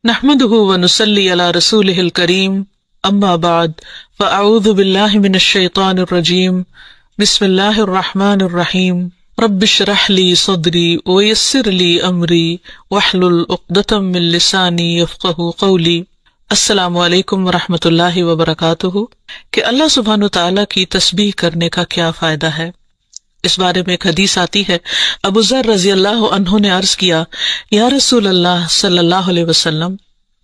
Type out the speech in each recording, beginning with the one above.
نحمده ونصلي على رسوله الكريم اما بعد فاعوذ بالله من الشيطان الرجيم بسم الله الرحمن الرحيم رب اشرح لي صدري ويسر لي امري واحلل عقدة من لساني يفقهوا قولي۔ السلام علیکم ورحمۃ اللہ وبرکاتہ۔ کہ اللہ سبحانہ تعالیٰ کی تسبیح کرنے کا کیا فائدہ ہے، اس بارے میں ایک حدیث آتی ہے۔ ابو ذر رضی اللہ عنہ نے عرض کیا، یا رسول اللہ صلی اللہ علیہ وسلم،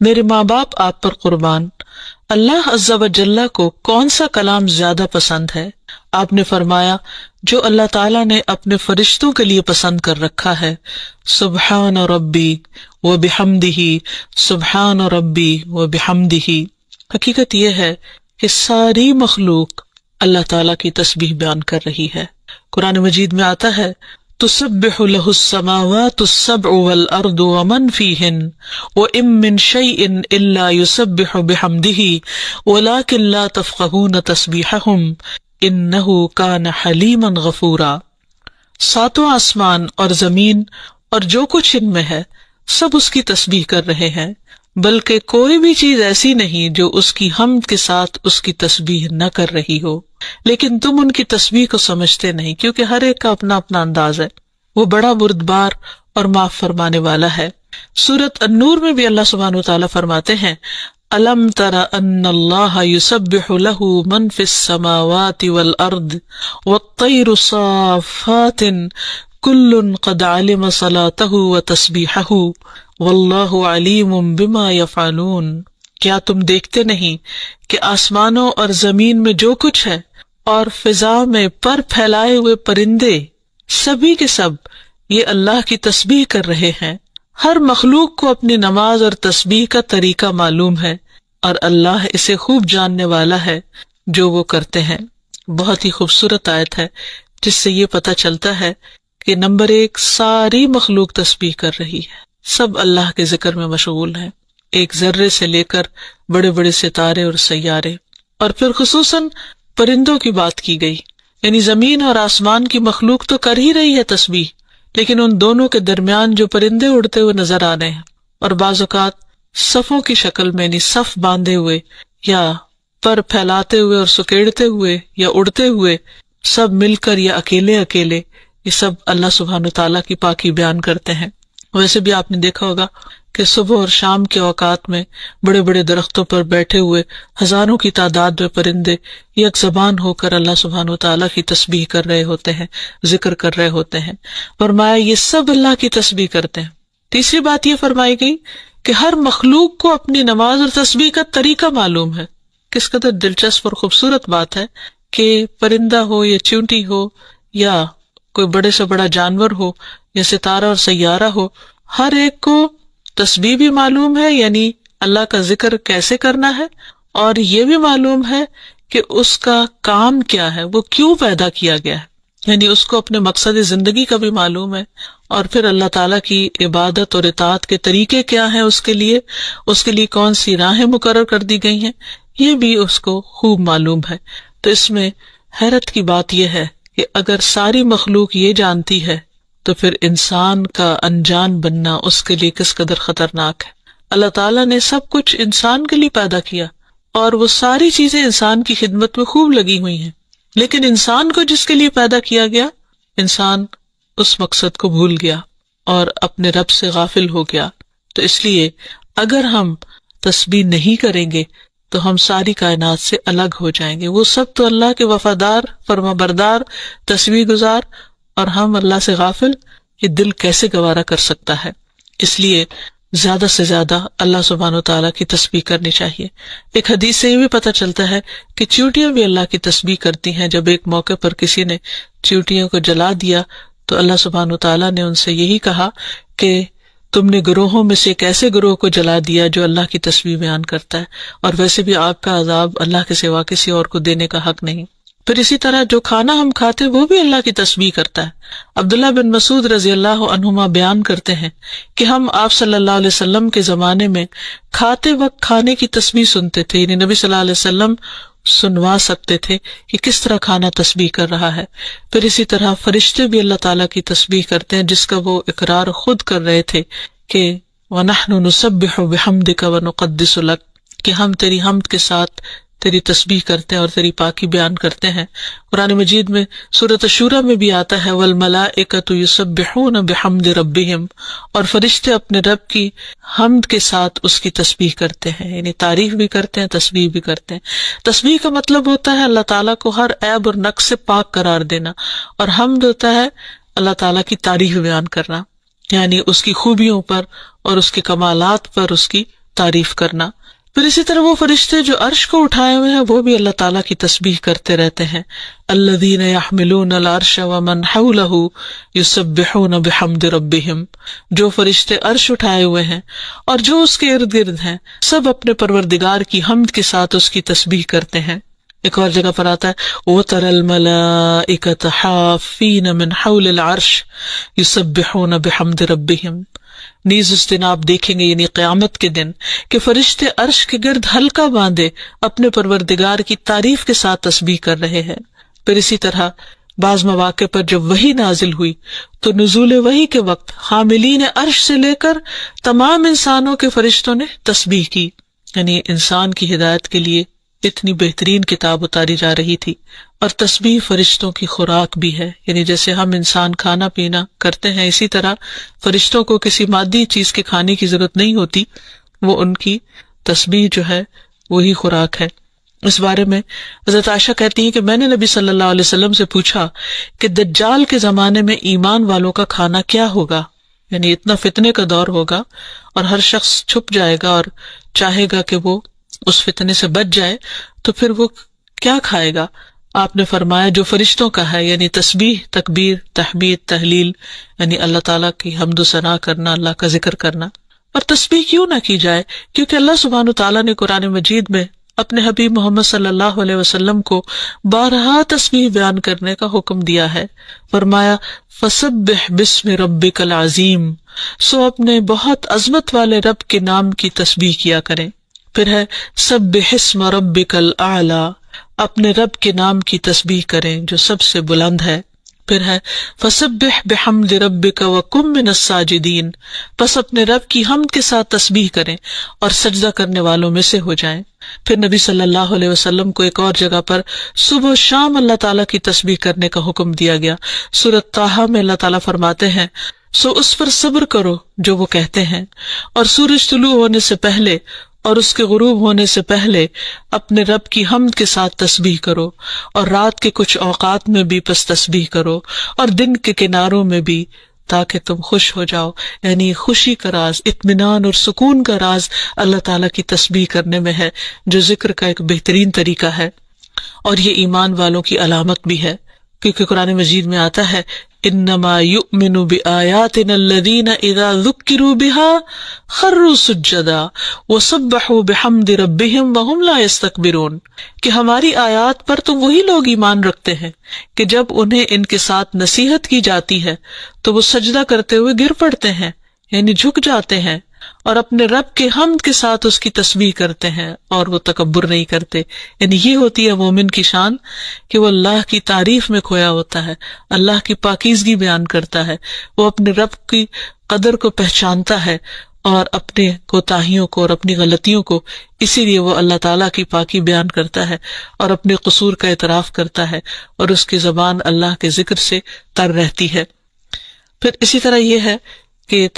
میرے ماں باپ آپ پر قربان، اللہ عز و جل کو کون سا کلام زیادہ پسند ہے؟ آپ نے فرمایا، جو اللہ تعالیٰ نے اپنے فرشتوں کے لیے پسند کر رکھا ہے، سبحان ربی و بحمدہ، سبحان ربی و بحمدہ۔ حقیقت یہ ہے کہ ساری مخلوق اللہ تعالیٰ کی تسبیح بیان کر رہی ہے۔ قرآن مجید میں آتا ہے، تسبح له السماوات السبع والارض ومن فیہن وان من شیء الا یسبح بحمدہ ولکن لا تفقہون تسبیحہم انہ کان حلیما غفورا۔ ساتوں آسمان اور زمین اور جو کچھ ان میں ہے سب اس کی تسبیح کر رہے ہیں، بلکہ کوئی بھی چیز ایسی نہیں جو اس کی حمد کے ساتھ اس کی تسبیح نہ کر رہی ہو، لیکن تم ان کی تسبیح کو سمجھتے نہیں، کیونکہ ہر ایک کا اپنا اپنا انداز ہے۔ وہ بڑا بردبار اور معاف فرمانے والا ہے۔ سورۃ النور میں بھی اللہ سبحانہ وتعالیٰ فرماتے ہیں، أَلَمْ تَرَ أَنَّ اللَّهَ يُسَبِّحُ لَهُ مَنْ فِي السَّمَاوَاتِ وَالْأَرْضِ وَالطَّيْرُ صَافَّاتٍ كُلٌّ قَدْ عَلِمَ صَلَاتَهُ وَتَسْبِيحَهُ وَاللَّهُ عَلِيمٌ بِمَا يَفْعَلُونَ۔ کیا تم دیکھتے نہیں کہ آسمانوں اور زمین میں جو کچھ ہے اور فضا میں پر پھیلائے ہوئے پرندے سبھی کے سب یہ اللہ کی تسبیح کر رہے ہیں۔ ہر مخلوق کو اپنی نماز اور تسبیح کا طریقہ معلوم ہے اور اللہ اسے خوب جاننے والا ہے جو وہ کرتے ہیں۔ بہت ہی خوبصورت آیت ہے جس سے یہ پتہ چلتا ہے کہ نمبر ایک، ساری مخلوق تسبیح کر رہی ہے، سب اللہ کے ذکر میں مشغول ہیں، ایک ذرے سے لے کر بڑے بڑے ستارے اور سیارے۔ اور پھر خصوصاً پرندوں کی بات کی گئی، یعنی زمین اور آسمان کی مخلوق تو کر ہی رہی ہے تسبیح، لیکن ان دونوں کے درمیان جو پرندے اڑتے ہوئے نظر آ رہے ہیں، اور بعض اوقات صفوں کی شکل میں، یعنی صف باندھے ہوئے یا پر پھیلاتے ہوئے اور سکیڑتے ہوئے یا اڑتے ہوئے، سب مل کر یا اکیلے اکیلے، یہ سب اللہ سبحانہ تعالیٰ کی پاکی بیان کرتے ہیں۔ ویسے بھی آپ نے دیکھا ہوگا کہ صبح اور شام کے اوقات میں بڑے بڑے درختوں پر بیٹھے ہوئے ہزاروں کی تعداد میں پرندے یک زبان ہو کر اللہ سبحانہ وتعالیٰ کی تسبیح کر رہے ہوتے ہیں، ذکر کر رہے ہوتے ہیں۔ فرمایا یہ سب اللہ کی تسبیح کرتے ہیں۔ تیسری بات یہ فرمائی گئی کہ ہر مخلوق کو اپنی نماز اور تسبیح کا طریقہ معلوم ہے۔ کس قدر دلچسپ اور خوبصورت بات ہے کہ پرندہ ہو یا چیونٹی ہو یا کوئی بڑے سے بڑا جانور ہو یا ستارہ اور سیارہ ہو، ہر ایک کو تسبیح بھی معلوم ہے، یعنی اللہ کا ذکر کیسے کرنا ہے، اور یہ بھی معلوم ہے کہ اس کا کام کیا ہے، وہ کیوں پیدا کیا گیا ہے، یعنی اس کو اپنے مقصد زندگی کا بھی معلوم ہے، اور پھر اللہ تعالیٰ کی عبادت اور اطاعت کے طریقے کیا ہیں، اس کے لیے کون سی راہیں مقرر کر دی گئی ہیں، یہ بھی اس کو خوب معلوم ہے۔ تو اس میں حیرت کی بات یہ ہے کہ اگر ساری مخلوق یہ جانتی ہے تو پھر انسان کا انجان بننا اس کے لیے کس قدر خطرناک ہے۔ اللہ تعالیٰ نے سب کچھ انسان کے لیے پیدا کیا اور وہ ساری چیزیں انسان کی خدمت میں خوب لگی ہوئی ہیں، لیکن انسان کو جس کے لیے پیدا کیا گیا، انسان اس مقصد کو بھول گیا اور اپنے رب سے غافل ہو گیا۔ تو اس لیے اگر ہم تسبیح نہیں کریں گے تو ہم ساری کائنات سے الگ ہو جائیں گے۔ وہ سب تو اللہ کے وفادار، فرما بردار، تسبیح گزار، اور ہم اللہ سے غافل، یہ دل کیسے گوارا کر سکتا ہے؟ اس لیے زیادہ سے زیادہ اللہ سبحانہ وتعالیٰ کی تسبیح کرنی چاہیے۔ ایک حدیث سے یہ بھی پتہ چلتا ہے کہ چیونٹیاں بھی اللہ کی تسبیح کرتی ہیں۔ جب ایک موقع پر کسی نے چیونٹیوں کو جلا دیا تو اللہ سبحانہ وتعالیٰ نے ان سے یہی کہا کہ تم نے گروہوں میں سے ایک ایسے گروہ کو جلا دیا جو اللہ کی تسبیح بیان کرتا ہے، اور ویسے بھی آگ کا عذاب اللہ کے سوا کسی اور کو دینے کا حق نہیں۔ پھر اسی طرح جو کھانا ہم کھاتے وہ بھی اللہ کی تسبیح کرتا ہے۔ عبداللہ بن مسعود رضی اللہ عنہما بیان کرتے ہیں کہ ہم آپ صلی اللہ علیہ وسلم کے زمانے میں کھاتے وقت کھانے کی تسبیح سنتے تھے، یعنی نبی صلی اللہ علیہ وسلم سنوا سکتے تھے کہ کس طرح کھانا تسبیح کر رہا ہے۔ پھر اسی طرح فرشتے بھی اللہ تعالیٰ کی تسبیح کرتے ہیں، جس کا وہ اقرار خود کر رہے تھے کہ وَنَحْنُ نُسَبِّحُ بِحَمْدِكَ وَنُقَدِّسُ لَكَ، کہ ہم تیری حمد کے ساتھ تیری تسبیح کرتے ہیں اور تیری پاکی بیان کرتے ہیں۔ قرآن مجید میں سورۃ الشورى میں بھی آتا ہے وَالْمَلَائِكَةُ يُسَبِّحُونَ بِحَمْدِ رَبِّهِمْ، اور فرشتے اپنے رب کی حمد کے ساتھ اس کی تسبیح کرتے ہیں، یعنی تعریف بھی کرتے ہیں، تسبیح بھی کرتے ہیں۔ تسبیح کا مطلب ہوتا ہے اللہ تعالیٰ کو ہر عیب اور نقص سے پاک قرار دینا، اور حمد ہوتا ہے اللہ تعالیٰ کی تعریف بیان کرنا، یعنی اس کی خوبیوں پر اور اس کے کمالات پر اس کی تعریف کرنا۔ پھر اسی طرح وہ فرشتے جو عرش کو اٹھائے ہوئے ہیں وہ بھی اللہ تعالیٰ کی تسبیح کرتے رہتے ہیں۔ الذین یحملون العرش ومن حولہ یسبحون بحمد ربہم، جو فرشتے عرش اٹھائے ہوئے ہیں اور جو اس کے ارد گرد ہیں سب اپنے پروردگار کی حمد کے ساتھ اس کی تسبیح کرتے ہیں۔ ایک اور جگہ پر آتا ہے وَتَرَى الْمَلَائِكَةَ حَافِّينَ مِنْ حَوْلِ الْعَرْشِ يُسَبِّحُونَ بِحَمْدِ رَبِّهِمْ، نیز اس دن آپ دیکھیں گے یعنی قیامت کے دن کہ فرشتے عرش کے گرد حلقہ باندھے اپنے پروردگار کی تعریف کے ساتھ تسبیح کر رہے ہیں۔ پھر اسی طرح بعض مواقع پر جب وحی نازل ہوئی تو نزول وحی کے وقت حاملین عرش سے لے کر تمام انسانوں کے فرشتوں نے تسبیح کی، یعنی انسان کی ہدایت کے لیے اتنی بہترین کتاب اتاری جا رہی تھی۔ اور تسبیح فرشتوں کی خوراک بھی ہے، یعنی جیسے ہم انسان کھانا پینا کرتے ہیں اسی طرح فرشتوں کو کسی مادی چیز کے کھانے کی ضرورت نہیں ہوتی، وہ ان کی تسبیح جو ہے وہی خوراک ہے۔ اس بارے میں حضرت عائشہ کہتی ہیں کہ میں نے نبی صلی اللہ علیہ وسلم سے پوچھا کہ دجال کے زمانے میں ایمان والوں کا کھانا کیا ہوگا، یعنی اتنا فتنے کا دور ہوگا اور ہر شخص چھپ جائے گا اور چاہے گا کہ وہ اس فتنے سے بچ جائے، تو پھر وہ کیا کھائے گا؟ آپ نے فرمایا جو فرشتوں کا ہے، یعنی تسبیح، تکبیر، تحمید، تحلیل، یعنی اللہ تعالیٰ کی حمد و ثنا کرنا، اللہ کا ذکر کرنا۔ اور تسبیح کیوں نہ کی جائے؟ کیونکہ اللہ سبحانہ وتعالیٰ نے قرآن مجید میں اپنے حبیب محمد صلی اللہ علیہ وسلم کو بارہا تسبیح بیان کرنے کا حکم دیا ہے۔ فرمایا فسبح باسم ربک العظیم، سو اپنے بہت عظمت والے رب کے نام کی تسبیح کیا کریں۔ پھر ہے سبح اسم ربک الاعلی، اپنے رب کے نام کی تسبیح کریں جو سب سے بلند ہے۔ پھر ہے فسبح بحمد ربک وکن من الساجدین، پس اپنے رب کی حمد کے ساتھ تسبیح کریں اور سجدہ کرنے والوں میں سے ہو جائیں۔ پھر نبی صلی اللہ علیہ وسلم کو ایک اور جگہ پر صبح و شام اللہ تعالیٰ کی تسبیح کرنے کا حکم دیا گیا۔ سورۃ طٰہٰ میں اللہ تعالیٰ فرماتے ہیں سو اس پر صبر کرو جو وہ کہتے ہیں، اور سورج طلوع ہونے سے پہلے اور اس کے غروب ہونے سے پہلے اپنے رب کی حمد کے ساتھ تسبیح کرو، اور رات کے کچھ اوقات میں بھی پس تسبیح کرو، اور دن کے کناروں میں بھی، تاکہ تم خوش ہو جاؤ۔ یعنی خوشی کا راز، اطمینان اور سکون کا راز اللہ تعالیٰ کی تسبیح کرنے میں ہے، جو ذکر کا ایک بہترین طریقہ ہے، اور یہ ایمان والوں کی علامت بھی ہے، کیونکہ قرآن مجید میں آتا ہے انما یؤمن بآیاتنا الذین اذا ذکروا بها خروا سجدا وسبحوا بحمد ربهم وهم لا یستکبرون، کہ ہماری آیات پر تو وہی لوگ ایمان رکھتے ہیں کہ جب انہیں ان کے ساتھ نصیحت کی جاتی ہے تو وہ سجدہ کرتے ہوئے گر پڑتے ہیں، یعنی جھک جاتے ہیں، اور اپنے رب کے حمد کے ساتھ اس کی تسبیح کرتے ہیں اور وہ تکبر نہیں کرتے۔ یعنی یہ ہوتی ہے مومن کی شان کہ وہ اللہ کی تعریف میں کھویا ہوتا ہے، اللہ کی پاکیزگی بیان کرتا ہے، وہ اپنے رب کی قدر کو پہچانتا ہے اور اپنے کوتاہیوں کو اور اپنی غلطیوں کو، اسی لیے وہ اللہ تعالیٰ کی پاکی بیان کرتا ہے اور اپنے قصور کا اعتراف کرتا ہے، اور اس کی زبان اللہ کے ذکر سے تر رہتی ہے۔ پھر اسی طرح یہ ہے کہ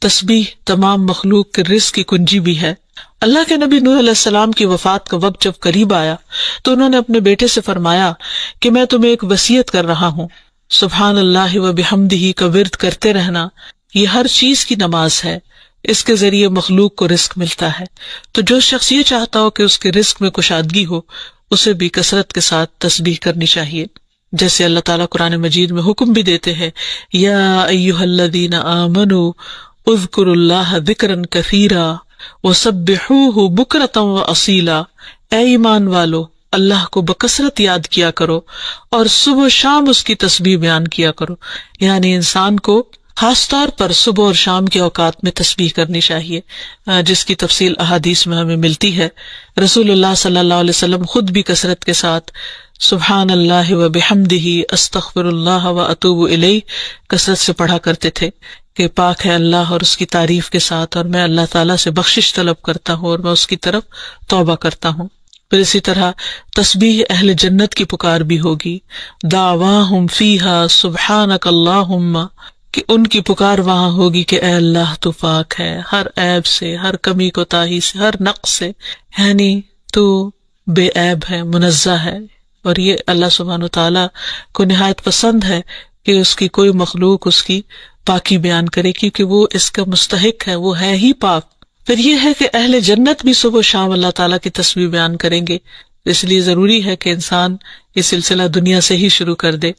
تسبیح تمام مخلوق کے رزق کی کنجی بھی ہے۔ اللہ کے نبی نوح علیہ السلام کی وفات کا وقت جب قریب آیا تو انہوں نے اپنے بیٹے سے فرمایا کہ میں تمہیں ایک وصیت کر رہا ہوں، سبحان اللہ و بحمدہ کا ورد کرتے رہنا، یہ ہر چیز کی نماز ہے، اس کے ذریعے مخلوق کو رزق ملتا ہے، تو جو شخص یہ چاہتا ہو کہ اس کے رزق میں کشادگی ہو اسے بھی کثرت کے ساتھ تسبیح کرنی چاہیے، جیسے اللہ تعالیٰ قرآن مجید میں حکم بھی دیتے ہیں یا ایھا الذین آمنوا اذکروا اللہ ذکرا کثیرا وسبحوہ بکرۃ واصیلا، اے ایمان والو اللہ کو بکثرت یاد کیا کرو اور صبح و شام اس کی تسبیح بیان کیا کرو۔ یعنی انسان کو خاص طور پر صبح اور شام کے اوقات میں تسبیح کرنی چاہیے، جس کی تفصیل احادیث میں ہمیں ملتی ہے۔ رسول اللہ صلی اللہ علیہ وسلم خود بھی کثرت کے ساتھ سبحان اللہ و بحمدہ استغفر اللہ و اتوب الیہ کثرت سے پڑھا کرتے تھے کہ پاک ہے اللہ اور اس کی تعریف کے ساتھ، اور میں اللہ تعالیٰ سے بخشش طلب کرتا ہوں اور میں اس کی طرف توبہ کرتا ہوں۔ پھر اسی طرح تسبیح اہل جنت کی پکار بھی ہوگی، دعواہم فیہا سبحانک اللہم، کہ ان کی پکار وہاں ہوگی کہ اے اللہ تو پاک ہے ہر عیب سے، ہر کمی کوتاہی سے، ہر نقص سے، یعنی تو بے عیب ہے، منزہ ہے۔ اور یہ اللہ سبحانہ وتعالیٰ کو نہایت پسند ہے کہ اس کی کوئی مخلوق اس کی پاکی بیان کرے، کیونکہ وہ اس کا مستحق ہے، وہ ہے ہی پاک۔ پھر یہ ہے کہ اہل جنت بھی صبح و شام اللہ تعالیٰ کی تسبیح بیان کریں گے، اس لیے ضروری ہے کہ انسان یہ سلسلہ دنیا سے ہی شروع کر دے۔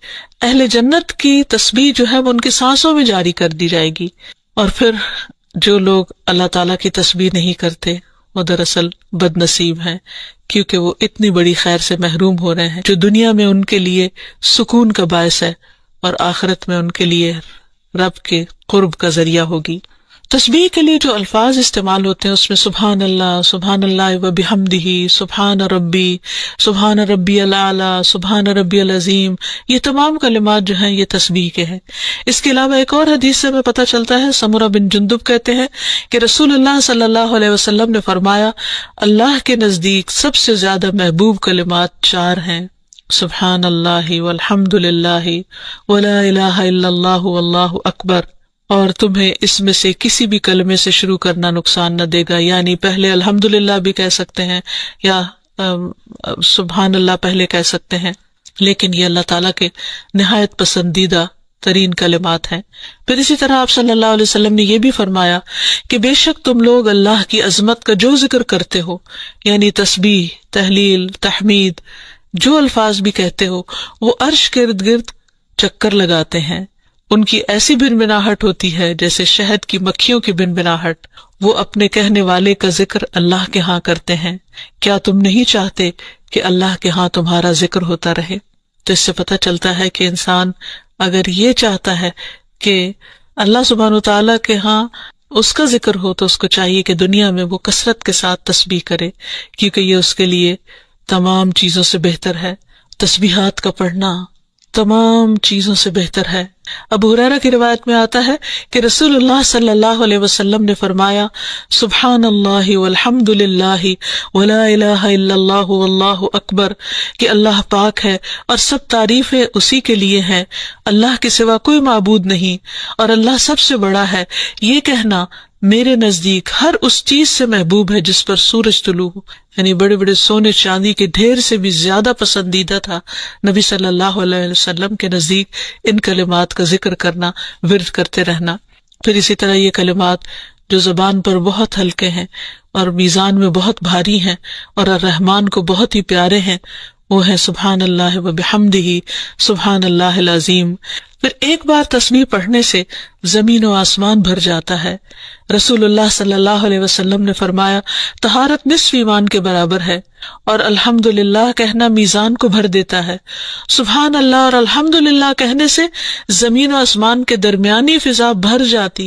اہل جنت کی تسبیح جو ہے وہ ان کی سانسوں میں جاری کر دی جائے گی، اور پھر جو لوگ اللہ تعالیٰ کی تسبیح نہیں کرتے وہ دراصل بد نصیب ہیں، کیونکہ وہ اتنی بڑی خیر سے محروم ہو رہے ہیں جو دنیا میں ان کے لیے سکون کا باعث ہے اور آخرت میں ان کے لیے رب کے قرب کا ذریعہ ہوگی۔ تسبیح کے لیے جو الفاظ استعمال ہوتے ہیں اس میں سبحان اللہ و بحمدہ، سبحان ربی الاعلی، سبحان ربی العظیم، یہ تمام کلمات جو ہیں یہ تسبیح کے ہیں۔ اس کے علاوہ ایک اور حدیث سے ہمیں پتہ چلتا ہے، سمرہ بن جندب کہتے ہیں کہ رسول اللہ صلی اللہ علیہ وسلم نے فرمایا، اللہ کے نزدیک سب سے زیادہ محبوب کلمات 4 ہیں، سبحان اللہ والحمد للہ ولا الہ الا اللہ واللہ اکبر، اور تمہیں اس میں سے کسی بھی کلمے سے شروع کرنا نقصان نہ دے گا، یعنی پہلے الحمدللہ بھی کہہ سکتے ہیں یا سبحان اللہ پہلے کہہ سکتے ہیں، لیکن یہ اللہ تعالیٰ کے نہایت پسندیدہ ترین کلمات ہیں۔ پھر اسی طرح آپ صلی اللہ علیہ وسلم نے یہ بھی فرمایا کہ بے شک تم لوگ اللہ کی عظمت کا جو ذکر کرتے ہو، یعنی تسبیح، تحلیل، تحمید، جو الفاظ بھی کہتے ہو، وہ عرش کے ارد گرد چکر لگاتے ہیں، ان کی ایسی بنبناہٹ ہوتی ہے جیسے شہد کی مکھیوں کی بنبناہٹ، وہ اپنے کہنے والے کا ذکر اللہ کے ہاں کرتے ہیں، کیا تم نہیں چاہتے کہ اللہ کے ہاں تمہارا ذکر ہوتا رہے؟ تو اس سے پتہ چلتا ہے کہ انسان اگر یہ چاہتا ہے کہ اللہ سبحانہ وتعالیٰ کے ہاں اس کا ذکر ہو تو اس کو چاہیے کہ دنیا میں وہ کثرت کے ساتھ تسبیح کرے، کیونکہ یہ اس کے لیے تمام چیزوں سے بہتر ہے۔ تسبیحات کا پڑھنا تمام چیزوں سے بہتر ہے۔ ابو ہریرہ کی روایت میں آتا ہے کہ رسول اللہ صلی اللہ علیہ وسلم نے فرمایا، سبحان اللہ والحمد للہ ولا الہ الا اللہ واللہ اکبر، کہ اللہ پاک ہے اور سب تعریفیں اسی کے لیے ہیں، اللہ کے سوا کوئی معبود نہیں اور اللہ سب سے بڑا ہے۔ یہ کہنا میرے نزدیک ہر اس چیز سے محبوب ہے جس پر سورج طلوع ہو، یعنی بڑے بڑے سونے چاندی کے ڈھیر سے بھی زیادہ پسندیدہ تھا نبی صلی اللہ علیہ وسلم کے نزدیک ان کلمات کا ذکر کرنا، ورد کرتے رہنا۔ پھر اسی طرح یہ کلمات جو زبان پر بہت ہلکے ہیں اور میزان میں بہت بھاری ہیں اور الرحمن کو بہت ہی پیارے ہیں، وہ ہے سبحان اللہ و بحمدہ، سبحان اللہ العظیم۔ پھر ایک بار تسبیح پڑھنے سے زمین و آسمان بھر جاتا ہے۔ رسول اللہ صلی اللہ علیہ وسلم نے فرمایا، طہارت نصف ایمان کے برابر ہے، اور الحمدللہ کہنا میزان کو بھر دیتا ہے۔ سبحان اللہ اور الحمدللہ کہنے سے زمین و آسمان کے درمیانی فضا بھر جاتی،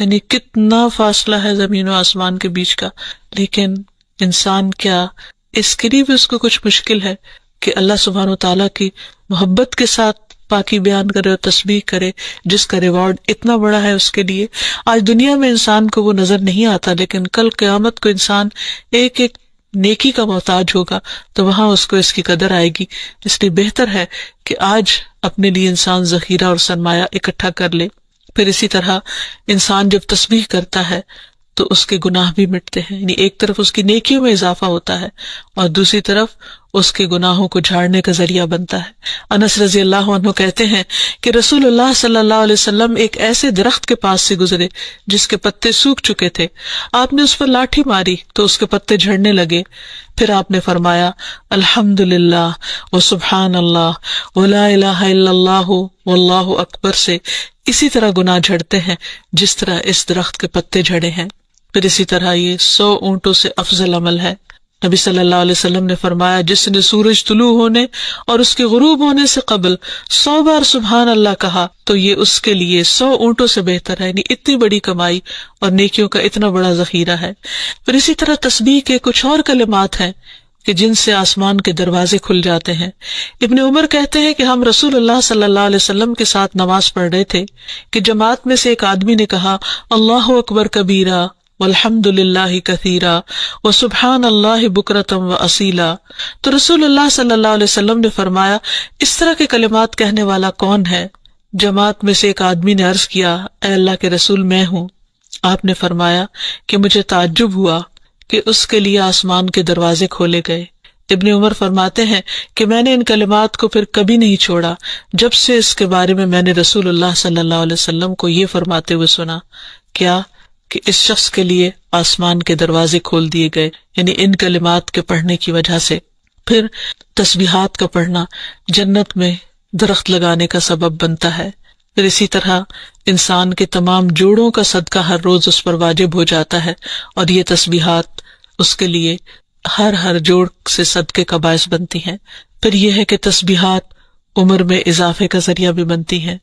یعنی کتنا فاصلہ ہے زمین و آسمان کے بیچ کا، لیکن انسان کیا اس کے لیے بھی اس کو کچھ مشکل ہے کہ اللہ سبحانہ وتعالیٰ کی محبت کے ساتھ پاکی بیان کرے اور تسبیح کرے، جس کا ریوارڈ اتنا بڑا ہے اس کے لیے۔ آج دنیا میں انسان کو وہ نظر نہیں آتا، لیکن کل قیامت کو انسان ایک ایک نیکی کا محتاج ہوگا تو وہاں اس کو اس کی قدر آئے گی۔ اس لیے بہتر ہے کہ آج اپنے لیے انسان ذخیرہ اور سرمایہ اکٹھا کر لے۔ پھر اسی طرح انسان جب تسبیح کرتا ہے تو اس کے گناہ بھی مٹتے ہیں، یعنی ایک طرف اس کی نیکیوں میں اضافہ ہوتا ہے اور دوسری طرف اس کے گناہوں کو جھاڑنے کا ذریعہ بنتا ہے۔ انس رضی اللہ عنہ کہتے ہیں کہ رسول اللہ صلی اللہ علیہ وسلم ایک ایسے درخت کے پاس سے گزرے جس کے پتے سوکھ چکے تھے، آپ نے اس پر لاٹھی ماری تو اس کے پتے جھڑنے لگے، پھر آپ نے فرمایا، الحمدللہ و سبحان اللہ ولا الہ الا اللہ واللہ اکبر سے اسی طرح گناہ جھڑتے ہیں جس طرح اس درخت کے پتے جھڑے ہیں۔ پھر اسی طرح یہ 100 اونٹوں سے افضل عمل ہے۔ نبی صلی اللہ علیہ وسلم نے فرمایا، جس نے سورج طلوع ہونے اور اس کے غروب ہونے سے قبل 100 بار سبحان اللہ کہا تو یہ اس کے لیے 100 اونٹوں سے بہتر ہے، یعنی اتنی بڑی کمائی اور نیکیوں کا اتنا بڑا ذخیرہ ہے۔ پھر اسی طرح تسبیح کے کچھ اور کلمات ہیں کہ جن سے آسمان کے دروازے کھل جاتے ہیں۔ ابن عمر کہتے ہیں کہ ہم رسول اللہ صلی اللہ علیہ وسلم کے ساتھ نماز پڑھ رہے تھے کہ جماعت میں سے ایک آدمی نے کہا اللہ اکبر کبیرہ والحمد للہ کثیرا وسبحان اللہ بکرۃ واصیلا، تو رسول اللہ صلی اللہ علیہ وسلم نے فرمایا اس طرح کے کلمات کہنے والا کون ہے؟ جماعت میں سے ایک آدمی نے عرض کیا اے اللہ کے رسول میں ہوں۔ آپ نے فرمایا کہ مجھے تعجب ہوا کہ اس کے لیے آسمان کے دروازے کھولے گئے۔ ابن عمر فرماتے ہیں کہ میں نے ان کلمات کو پھر کبھی نہیں چھوڑا جب سے اس کے بارے میں نے رسول اللہ صلی اللہ علیہ وسلم کو یہ فرماتے ہوئے سنا، کیا کہ اس شخص کے لیے آسمان کے دروازے کھول دیے گئے، یعنی ان کلمات کے پڑھنے کی وجہ سے۔ پھر تسبیحات کا پڑھنا جنت میں درخت لگانے کا سبب بنتا ہے۔ پھر اسی طرح انسان کے تمام جوڑوں کا صدقہ ہر روز اس پر واجب ہو جاتا ہے، اور یہ تسبیحات اس کے لیے ہر جوڑ سے صدقے کا باعث بنتی ہیں۔ پھر یہ ہے کہ تسبیحات عمر میں اضافے کا ذریعہ بھی بنتی ہیں۔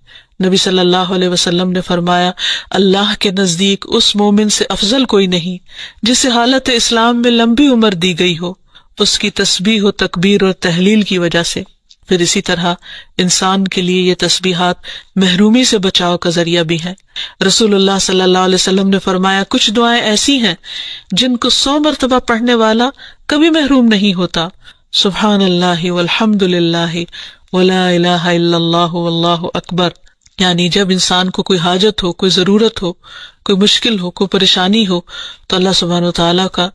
نبی صلی اللہ علیہ وسلم نے فرمایا اللہ کے نزدیک اس مومن سے افضل کوئی نہیں جسے حالت اسلام میں لمبی عمر دی گئی ہو اس کی تسبیح و تکبیر اور تحلیل کی وجہ سے۔ پھر اسی طرح انسان کے لیے یہ تسبیحات محرومی سے بچاؤ کا ذریعہ بھی ہیں۔ رسول اللہ صلی اللہ علیہ وسلم نے فرمایا کچھ دعائیں ایسی ہیں جن کو 100 مرتبہ پڑھنے والا کبھی محروم نہیں ہوتا۔ سبحان اللہ والحمد للہ ولا الہ الا اللہ واللہ اکبر، یعنی جب انسان کو کوئی حاجت ہو، کوئی ضرورت ہو، کوئی مشکل ہو، کوئی پریشانی ہو، تو اللہ سبحانہ وتعالیٰ کا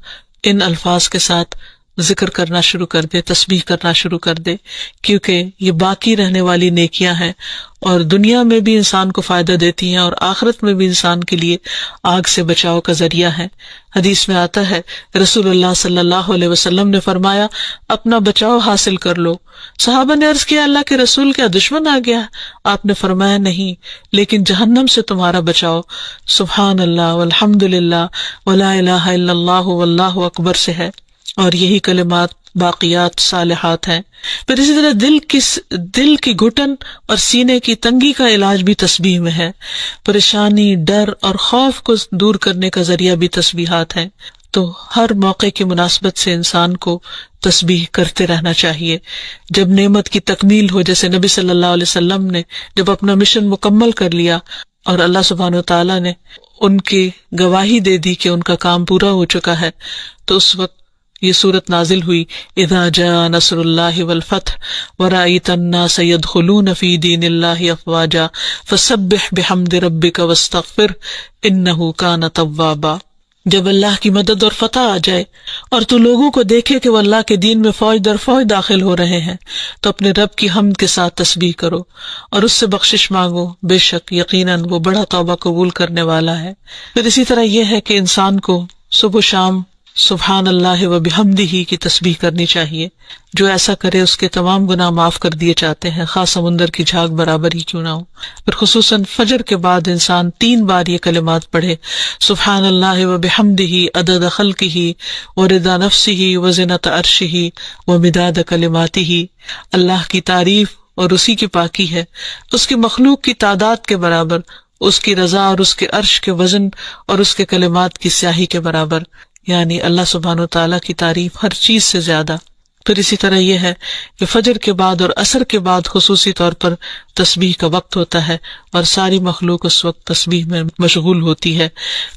ان الفاظ کے ساتھ ذکر کرنا شروع کر دے، تسبیح کرنا شروع کر دے، کیونکہ یہ باقی رہنے والی نیکیاں ہیں اور دنیا میں بھی انسان کو فائدہ دیتی ہیں اور آخرت میں بھی انسان کے لیے آگ سے بچاؤ کا ذریعہ ہے۔ حدیث میں آتا ہے رسول اللہ صلی اللہ علیہ وسلم نے فرمایا اپنا بچاؤ حاصل کر لو۔ صحابہ نے عرض کیا اللہ کے رسول کیا دشمن آ گیا؟ آپ نے فرمایا نہیں، لیکن جہنم سے تمہارا بچاؤ سبحان اللہ والحمد للہ ولا الہ الا اللہ واللہ اکبر سے ہے، اور یہی کلمات باقیات صالحات ہیں۔ پھر اسی طرح دل کی گھٹن اور سینے کی تنگی کا علاج بھی تسبیح میں ہے۔ پریشانی، ڈر اور خوف کو دور کرنے کا ذریعہ بھی تسبیحات ہیں۔ تو ہر موقع کی مناسبت سے انسان کو تسبیح کرتے رہنا چاہیے۔ جب نعمت کی تکمیل ہو، جیسے نبی صلی اللہ علیہ وسلم نے جب اپنا مشن مکمل کر لیا اور اللہ سبحانہ وتعالیٰ نے ان کی گواہی دے دی کہ ان کا کام پورا ہو چکا ہے، تو اس وقت یہ سورت نازل ہوئی اذا جاء نصر اللہ والفتح ورأیت الناس يدخلون فی دین اللہ افواجا فسبح بحمد ربک واستغفر انہ کان توابا۔ جب اللہ کی مدد اور فتح آ جائے اور تو لوگوں کو دیکھے کہ وہ اللہ کے دین میں فوج در فوج داخل ہو رہے ہیں، تو اپنے رب کی حمد کے ساتھ تسبیح کرو اور اس سے بخشش مانگو، بے شک یقیناً وہ بڑا توبہ قبول کرنے والا ہے۔ پھر اسی طرح یہ ہے کہ انسان کو صبح و شام سبحان اللہ و بحمدہ کی تسبیح کرنی چاہیے۔ جو ایسا کرے اس کے تمام گناہ معاف کر دیے جاتے ہیں، خاص سمندر کی جھاگ برابر ہی کیوں نہ ہو۔ پھر خصوصاً فجر کے بعد انسان 3 بار یہ کلمات پڑھے سبحان اللہ و بحمدہ عدد خلقہ ورضا نفسہ وزنۃ عرشہ ومداد کلماتہ۔ اللہ کی تعریف اور اسی کی پاکی ہے، اس کی مخلوق کی تعداد کے برابر، اس کی رضا اور اس کے عرش کے وزن اور اس کے کلمات کی سیاہی کے برابر، یعنی اللہ سبحانہ وتعالیٰ کی تعریف ہر چیز سے زیادہ۔ پھر اسی طرح یہ ہے کہ فجر کے بعد اور عصر کے بعد خصوصی طور پر تسبیح کا وقت ہوتا ہے اور ساری مخلوق اس وقت تسبیح میں مشغول ہوتی ہے۔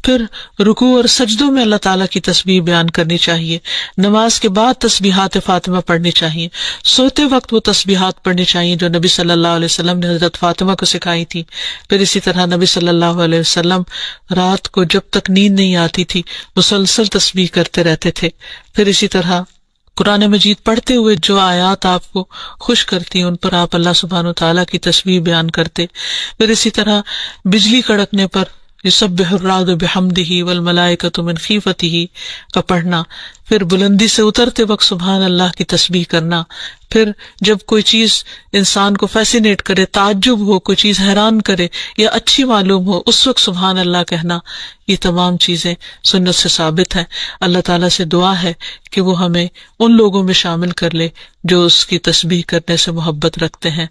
پھر رکوع اور سجدوں میں اللہ تعالیٰ کی تسبیح بیان کرنی چاہیے۔ نماز کے بعد تسبیحات فاطمہ پڑھنی چاہیے۔ سوتے وقت وہ تسبیحات پڑھنی چاہیے جو نبی صلی اللہ علیہ وسلم نے حضرت فاطمہ کو سکھائی تھی۔ پھر اسی طرح نبی صلی اللہ علیہ وسلم رات کو جب تک نیند نہیں آتی تھی مسلسل تسبیح کرتے رہتے تھے۔ پھر اسی طرح قرآن مجید پڑھتے ہوئے جو آیات آپ کو خوش کرتی ہیں ان پر آپ اللہ سبحانہ وتعالیٰ کی تسبیح بیان کرتے۔ پھر اسی طرح بجلی کڑکنے پر یسبح الرعد بحمدہ والملائکۃ من خیفتہ کا پڑھنا، پھر بلندی سے اترتے وقت سبحان اللہ کی تسبیح کرنا، پھر جب کوئی چیز انسان کو فیسینیٹ کرے، تعجب ہو، کوئی چیز حیران کرے یا اچھی معلوم ہو، اس وقت سبحان اللہ کہنا، یہ تمام چیزیں سنت سے ثابت ہیں۔ اللہ تعالیٰ سے دعا ہے کہ وہ ہمیں ان لوگوں میں شامل کر لے جو اس کی تسبیح کرنے سے محبت رکھتے ہیں۔